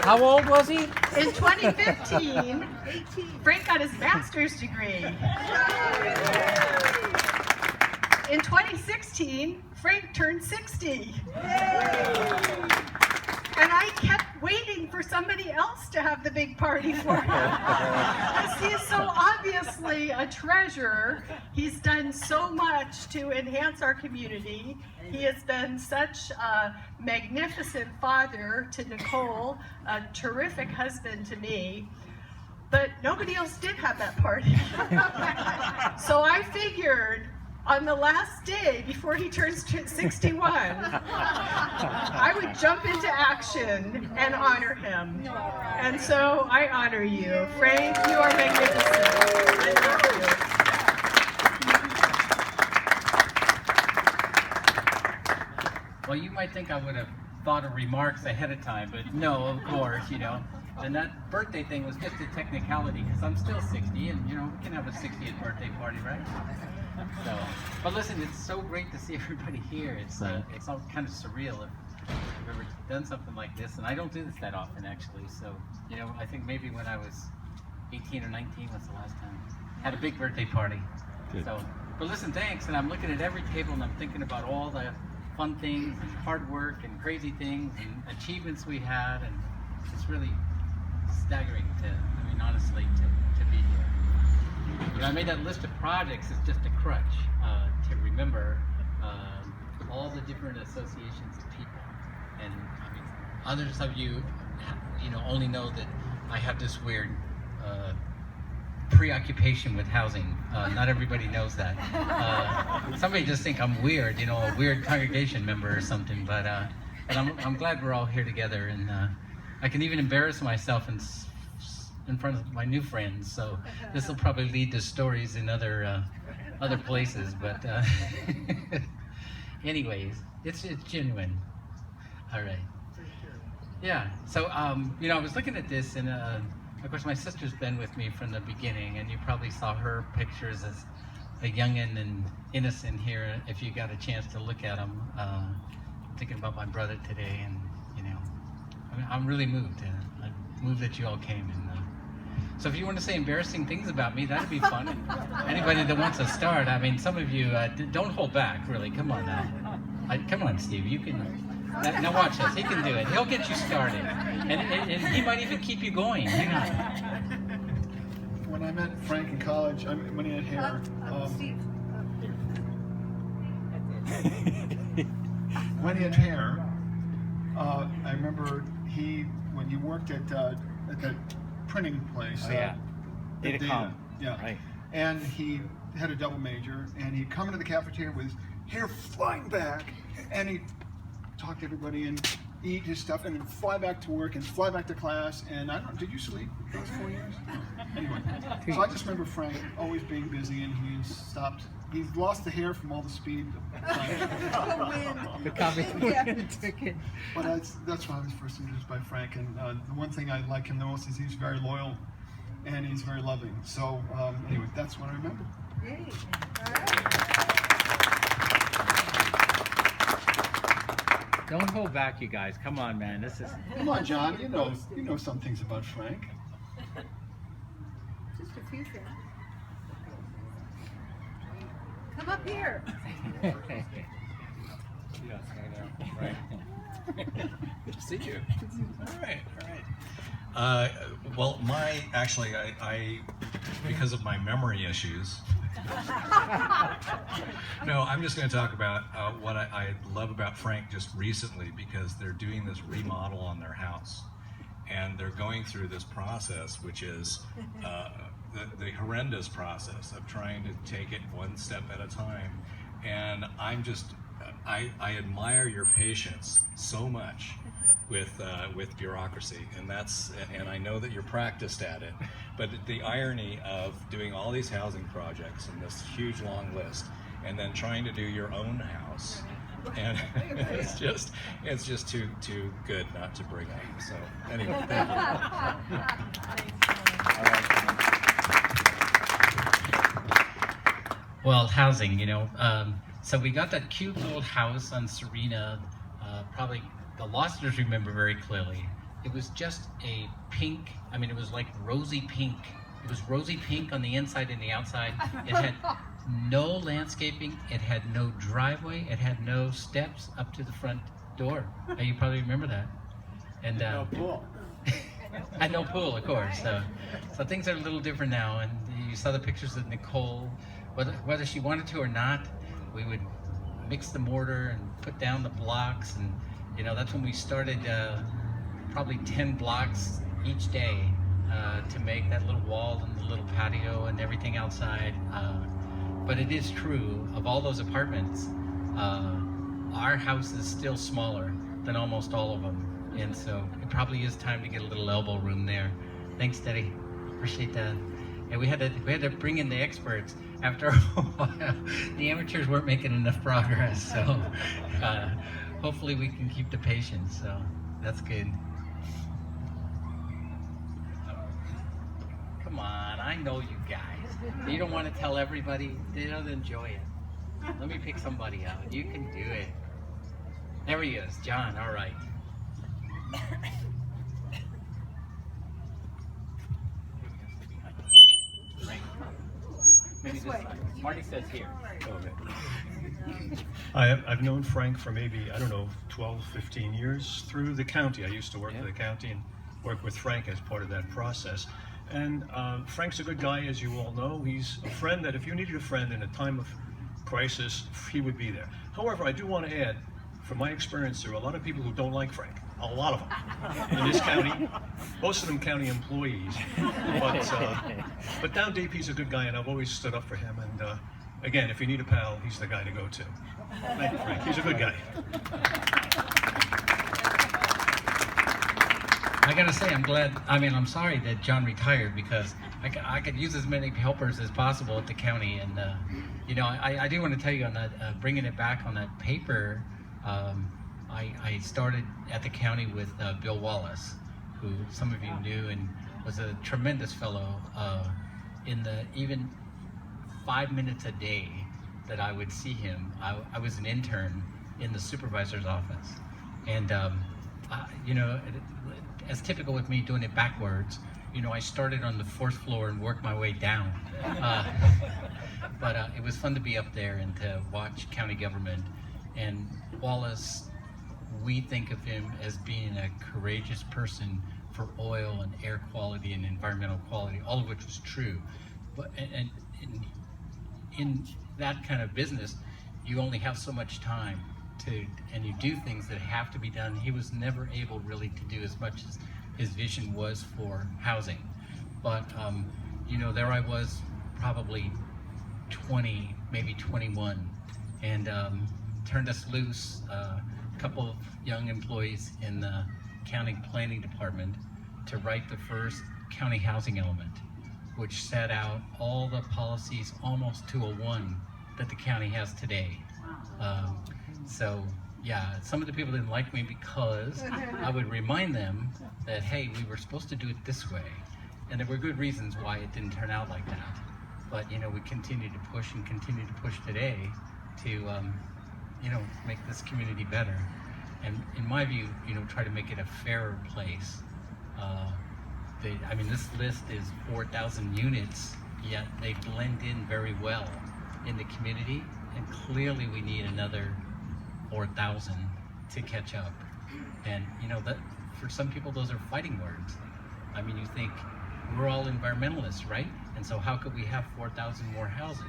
How old was he? In 2015, Frank got his master's degree. In 2016, Frank turned 60. And I kept waiting for somebody else to have the big party for him. Because he is so obviously a treasure. He's done so much to enhance our community. He has been such a magnificent father to Nicole, a terrific husband to me. But nobody else did have that party. So I figured on the last day before he turns 61, I would jump into action and honor him. And so I honor you. Frank, you are magnificent. I love you. Well, you might think I would have thought of remarks ahead of time, but no, of course, you know. And that birthday thing was just a technicality, because I'm still 60, and you know, we can have a 60th birthday party, right? So, but listen, it's so great to see everybody here. It's all kind of surreal if you've ever done something like this, and I don't do this that often, actually. So, you know, I think maybe when I was 18 or 19 was the last time. Had a big birthday party. Good. So, but listen, thanks. And I'm looking at every table, and I'm thinking about all the fun things and hard work and crazy things and achievements we had, and it's really staggering honestly, to be here. You know, I made that list of projects as just a crutch to remember all the different associations of people. And I mean, others of you, you know, only know that I have this weird preoccupation with housing. Not everybody knows that. Somebody just think I'm weird, you know, a weird congregation member or something. But I'm glad we're all here together, and I can even embarrass myself in front of my new friends. So this will probably lead to stories in other places. But anyways, it's genuine. All right. Yeah. So you know, I was looking at this, and of course, my sister's been with me from the beginning, and you probably saw her pictures as a youngin' and innocent here. If you got a chance to look at them, thinking about my brother today, and you know, I'm really moved. I'm moved that you all came. And so, if you want to say embarrassing things about me, that'd be fun. Anybody that wants to start, I mean, some of you don't hold back. Really, come on now. Come on, Steve. You can. Now watch this. He can do it. He'll get you started, and he might even keep you going. Hang on. When I met Frank in college, when he had hair. When he had hair, I remember when you worked at that printing place. Oh, yeah. Data. Yeah. Right. And he had a double major, and he'd come into the cafeteria with his hair flying back, and he'd talk to everybody and eat his stuff, and then fly back to work and fly back to class. And I don't know, did you sleep those 4 years? Anyway, so I just remember Frank always being busy, and he's lost the hair from all the speed. The But that's why I was first introduced by Frank, and the one thing I like him the most is he's very loyal and he's very loving. So anyway, that's what I remember. Great. Don't hold back, you guys. Come on, man. Come on, John. You know some things about Frank. Just a few things. Come up here. Right. Good to see you. All right. Well, I because of my memory issues. No, I'm just going to talk about what I love about Frank just recently, because they're doing this remodel on their house, and they're going through this process, which is the horrendous process of trying to take it one step at a time. And I admire your patience so much with bureaucracy, and I know that you're practiced at it, but the irony of doing all these housing projects and this huge long list, and then trying to do your own house, and it's just too good not to bring up. So anyway, thank you. Well, housing, you know, so we got that cute little house on Serena, probably the Losters remember very clearly. it was just a pink, I mean, it was like rosy pink. It was rosy pink on the inside and the outside. It had no landscaping, it had no driveway, it had no steps up to the front door. You probably remember that. And No pool. and no pool, of course. So things are a little different now. And you saw the pictures of Nicole. Whether she wanted to or not, we would mix the mortar and put down the blocks. And you know, that's when we started probably 10 blocks each day to make that little wall and the little patio and everything outside. But it is true, of all those apartments, our house is still smaller than almost all of them. And so it probably is time to get a little elbow room there. Thanks, Teddy. Appreciate that. And we had to bring in the experts after a while. The amateurs weren't making enough progress, so hopefully we can keep the patience. So that's good. Come on, I know you guys. You don't want to tell everybody. They don't enjoy it. Let me pick somebody out. You can do it. There he is, John. All right. Maybe this way. Marty says here. Okay. I've known Frank for maybe, I don't know, 12, 15 years through the county. I used to work for the county and work with Frank as part of that process. And Frank's a good guy, as you all know. He's a friend that if you needed a friend in a time of crisis, he would be there. However, I do want to add, from my experience, there are a lot of people who don't like Frank. A lot of them in this county. Most of them county employees. But down deep, he's a good guy, and I've always stood up for him. And again, if you need a pal, he's the guy to go to. Thank you, Frank. He's a good guy. I gotta say, I'm sorry that John retired, because I could use as many helpers as possible at the county. And you know, I do want to tell you on that, bringing it back on that paper. I started at the county with Bill Wallace, who some of you knew and was a tremendous fellow. In the even 5 minutes a day that I would see him, I was an intern in the supervisor's office. And you know, as typical with me doing it backwards, you know, I started on the 4th floor and worked my way down. But it was fun to be up there and to watch county government. And Wallace, we think of him as being a courageous person for oil and air quality and environmental quality, all of which was true. But and in that kind of business, you only have so much time and you do things that have to be done. He was never able really to do as much as his vision was for housing. But you know, there I was, probably 20, maybe 21, and turned us loose, a couple of young employees in the county planning department, to write the first county housing element, which set out all the policies almost to a one that the county has today. So yeah, some of the people didn't like me because I would remind them that, hey, we were supposed to do it this way. And there were good reasons why it didn't turn out like that. But, you know, we continue to push and continue to push today to, you know, make this community better. And in my view, you know, try to make it a fairer place. I mean, this list is 4,000 units, yet they blend in very well in the community. And clearly we need another 4,000 to catch up. And, you know, that for some people, those are fighting words. I mean, you think, we're all environmentalists, right? And so how could we have 4,000 more houses?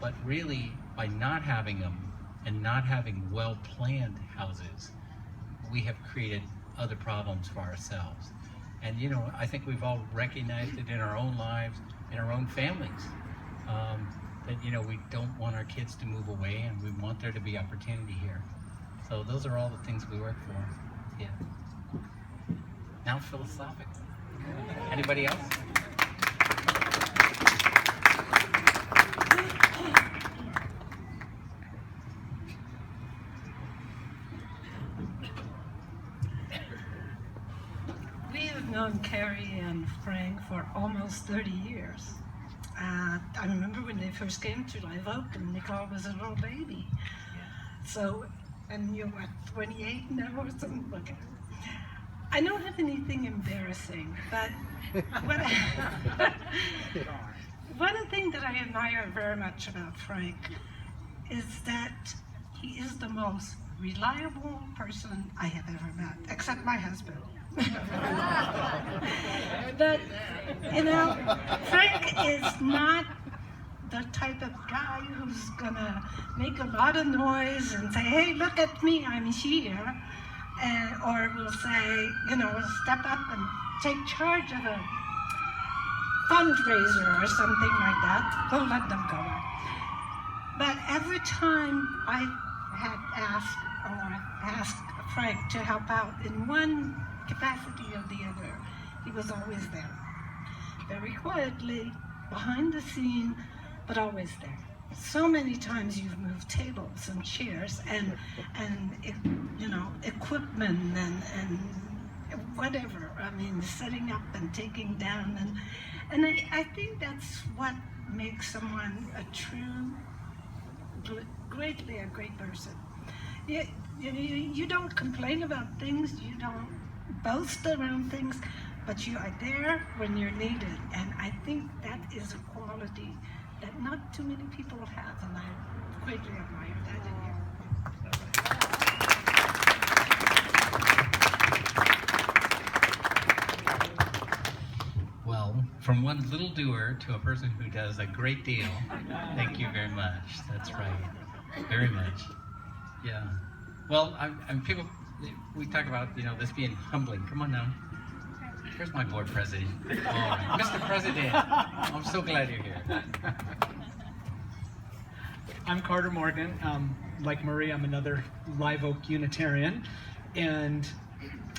But really, by not having them and not having well-planned houses, we have created other problems for ourselves. And, you know, I think we've all recognized it in our own lives, in our own families, that, you know, we don't want our kids to move away and we want there to be opportunity here. So those are all the things we work for. Yeah. Now philosophical. Anybody else? We have known Carrie and Frank for almost 30 years. I remember when they first came to Live Oak and Nicole was a little baby. So, and you're what, 28 now or something? Okay. I don't have anything embarrassing, but what, one thing that I admire very much about Frank is that he is the most reliable person I have ever met, except my husband. But, you know, Frank is not the type of guy who's gonna make a lot of noise and say, hey, look at me, I'm here. Or will say, you know, step up and take charge of a fundraiser or something like that. Don't let them go on. But every time I had asked Frank to help out in one capacity or the other, he was always there. Very quietly, behind the scene, but always there. So many times you've moved tables and chairs and you know, equipment and whatever. I mean, setting up and taking down, and I think that's what makes someone a true, greatly a great person. You don't complain about things, you don't boast around things, but you are there when you're needed, and I think that is a quality that not too many people have, and I greatly admire that in you. Well, from one little doer to a person who does a great deal, thank you very much. That's right. Very much. Yeah. Well, I'm people, we talk about, you know, this being humbling. Come on now. Here's my board president. Oh, Mr. President, I'm so glad you're here. I'm Carter Morgan. Like Marie, I'm another Live Oak Unitarian. And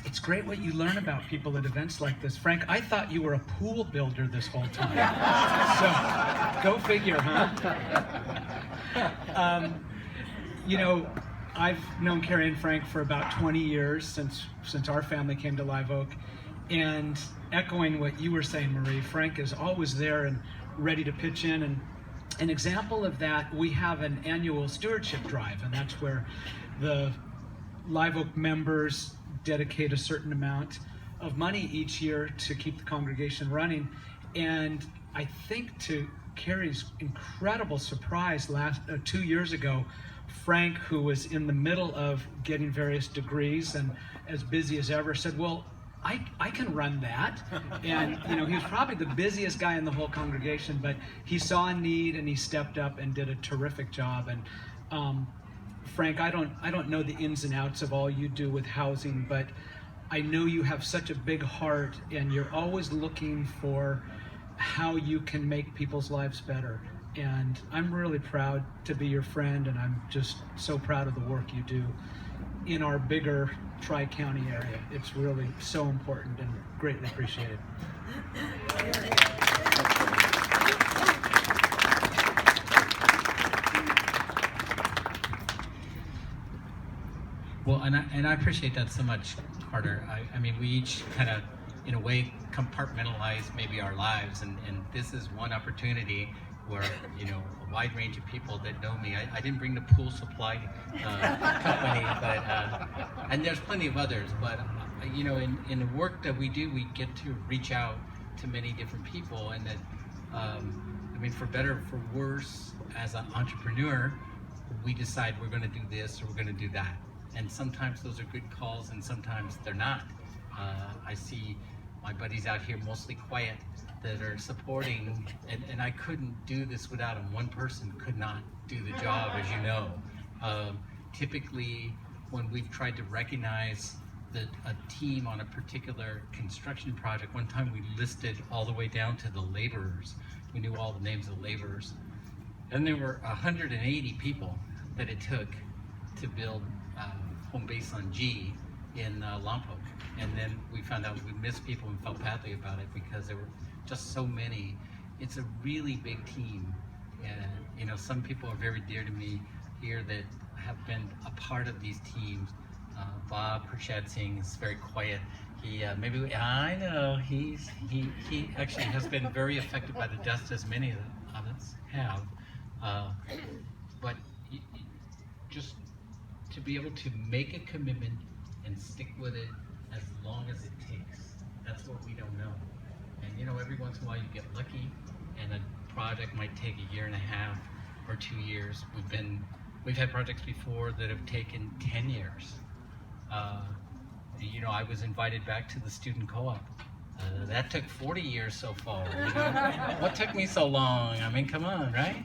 it's great what you learn about people at events like this. Frank, I thought you were a pool builder this whole time. So, go figure, huh? You know, I've known Carrie and Frank for about 20 years since our family came to Live Oak. And echoing what you were saying, Marie, Frank is always there and ready to pitch in. And an example of that, we have an annual stewardship drive, and that's where the Live Oak members dedicate a certain amount of money each year to keep the congregation running. And I think to Carrie's incredible surprise, 2 years ago, Frank, who was in the middle of getting various degrees and as busy as ever, said, well, I can run that. And you know, he was probably the busiest guy in the whole congregation, but he saw a need and he stepped up and did a terrific job. And Frank, I don't know the ins and outs of all you do with housing, but I know you have such a big heart and you're always looking for how you can make people's lives better. And I'm really proud to be your friend, and I'm just so proud of the work you do in our bigger Tri-County area. It's really so important and greatly appreciated. Well, and I appreciate that so much, Carter. I mean, we each kind of, in a way, compartmentalize maybe our lives, and this is one opportunity where, you know, a wide range of people that know me. I didn't bring the pool supply company, but and there's plenty of others. But you know, in the work that we do, we get to reach out to many different people, and that I mean, for better or for worse, as an entrepreneur, we decide we're going to do this or we're going to do that, and sometimes those are good calls, and sometimes they're not. I see my buddies out here, mostly quiet, that are supporting, and I couldn't do this without them. One person could not do the job, as you know. Typically, when we've tried to recognize a team on a particular construction project, one time we listed all the way down to the laborers. We knew all the names of the laborers. And there were 180 people that it took to build home base on G in Lompoc. And then we found out we missed people and felt badly about it because there were just so many. It's a really big team, and you know, some people are very dear to me here that have been a part of these teams. Bob Pershadsing is very quiet. He I know he actually has been very affected by the dust, as many of us have. But just to be able to make a commitment and stick with it as long as it takes. That's what we don't know. And you know, every once in a while you get lucky, and a project might take a year and a half or 2 years. We've had projects before that have taken 10 years. You know, I was invited back to the student co-op. That took 40 years so far. You know? What took me so long? I mean, come on, right?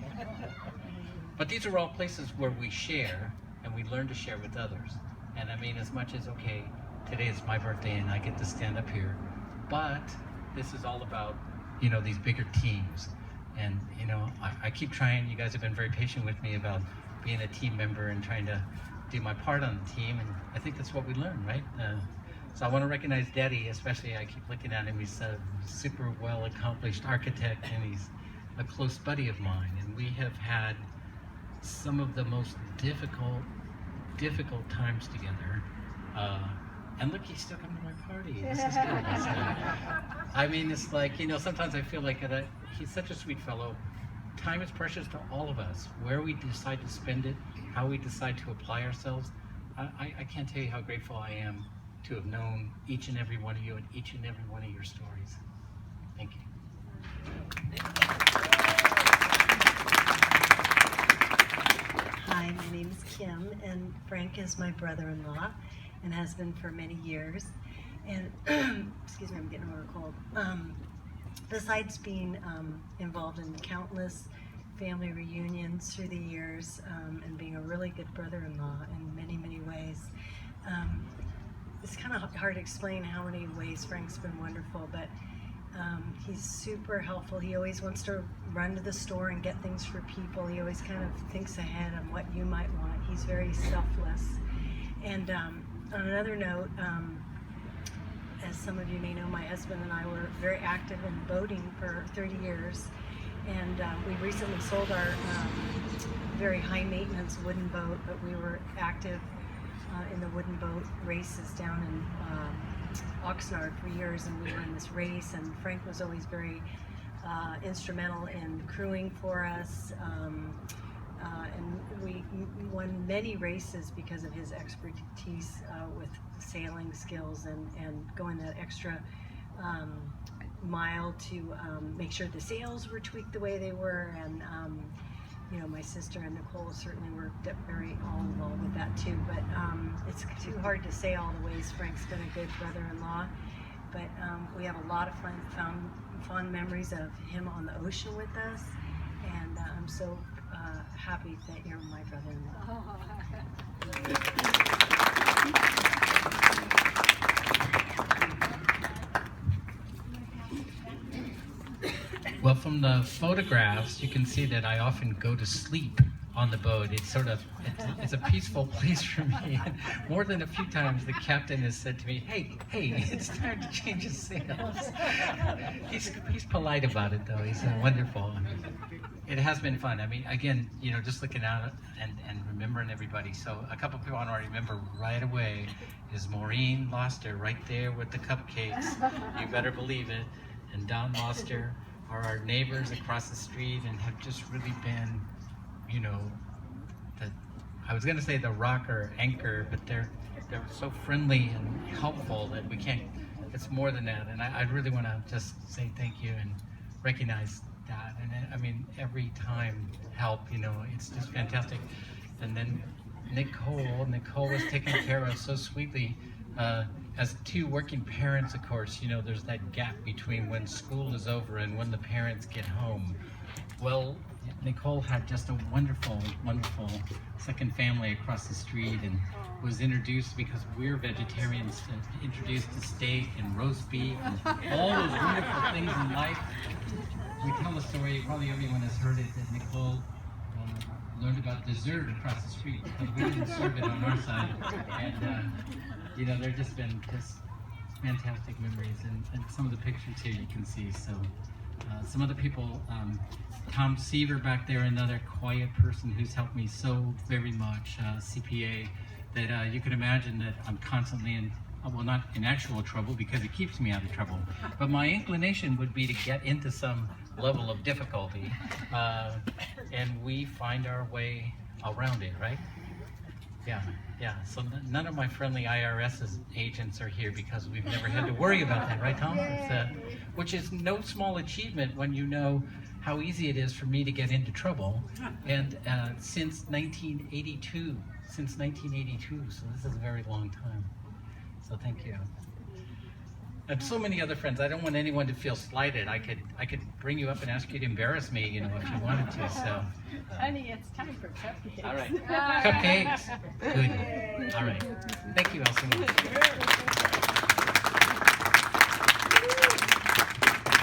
But these are all places where we share, and we learn to share with others. And I mean, as much as, okay, today is my birthday and I get to stand up here, but this is all about, you know, these bigger teams. And, you know, I keep trying. You guys have been very patient with me about being a team member and trying to do my part on the team, and I think that's what we learn, right? So I want to recognize Daddy, especially. I keep looking at him. He's a super well accomplished architect, and he's a close buddy of mine, and we have had some of the most difficult times together. And look, he's still coming to my party. This is good. I mean, it's like, you know, sometimes I feel like he's such a sweet fellow. Time is precious to all of us. Where we decide to spend it, how we decide to apply ourselves, I can't tell you how grateful I am to have known each and every one of you and each and every one of your stories. Thank you. Hi, my name is Kim, and Frank is my brother-in-law and has been for many years. And excuse me, I'm getting over a cold. Besides being involved in countless family reunions through the years, and being a really good brother-in-law in many, many ways, it's kind of hard to explain how many ways Frank's been wonderful, but he's super helpful. He always wants to run to the store and get things for people. He always kind of thinks ahead on what you might want. He's very selfless. And on another note, as some of you may know, my husband and I were very active in boating for 30 years. And we recently sold our very high maintenance wooden boat, but we were active in the wooden boat races down in Oxnard for years, and we were in this race, and Frank was always very instrumental in crewing for us, and we won many races because of his expertise with sailing skills and going that extra mile to make sure the sails were tweaked the way they were, and you know, my sister and Nicole certainly were very all involved with that too, but it's too hard to say all the ways Frank's been a good brother-in-law, but we have a lot of fond memories of him on the ocean with us, and I'm so happy that you're my brother-in-law. Well, from the photographs, you can see that I often go to sleep on the boat. It's a peaceful place for me. And more than a few times, the captain has said to me, hey, it's time to change the sails. He's polite about it, though. He's wonderful. It has been fun. I mean, again, you know, just looking out and remembering everybody. So a couple people I want to remember right away is Maureen Loster, right there with the cupcakes. You better believe it. And Don Loster are our neighbors across the street and have just really been, you know, I was going to say the rock or anchor, but they're so friendly and helpful that we can't, it's more than that. And I really want to just say thank you and recognize that. And I mean, every time help, you know, it's just fantastic. And then Nicole was taken care of so sweetly. As two working parents, of course, you know, there's that gap between when school is over and when the parents get home. Well, Nicole had just a wonderful, wonderful second family across the street, and was introduced, because we're vegetarians, introduced to steak and roast beef and all those wonderful things in life. We tell the story, probably everyone has heard it, that Nicole learned about dessert across the street because we didn't serve it on our side. And you know, there's just been fantastic memories, and some of the pictures here you can see. So some other people, Tom Seaver back there, another quiet person who's helped me so very much, CPA, that you can imagine that I'm constantly in, well, not in actual trouble because it keeps me out of trouble, but my inclination would be to get into some level of difficulty, and we find our way around it, right? Yeah. Yeah, so none of my friendly IRS agents are here because we've never had to worry about that, right, Tom? Which is no small achievement when you know how easy it is for me to get into trouble. And since 1982, so this is a very long time. So thank you. And so many other friends. I don't want anyone to feel slighted. I could bring you up and ask you to embarrass me, you know, if you wanted to. So. Honey, it's time for cupcakes. All right. Cupcakes. Good. All right. Thank you all so much.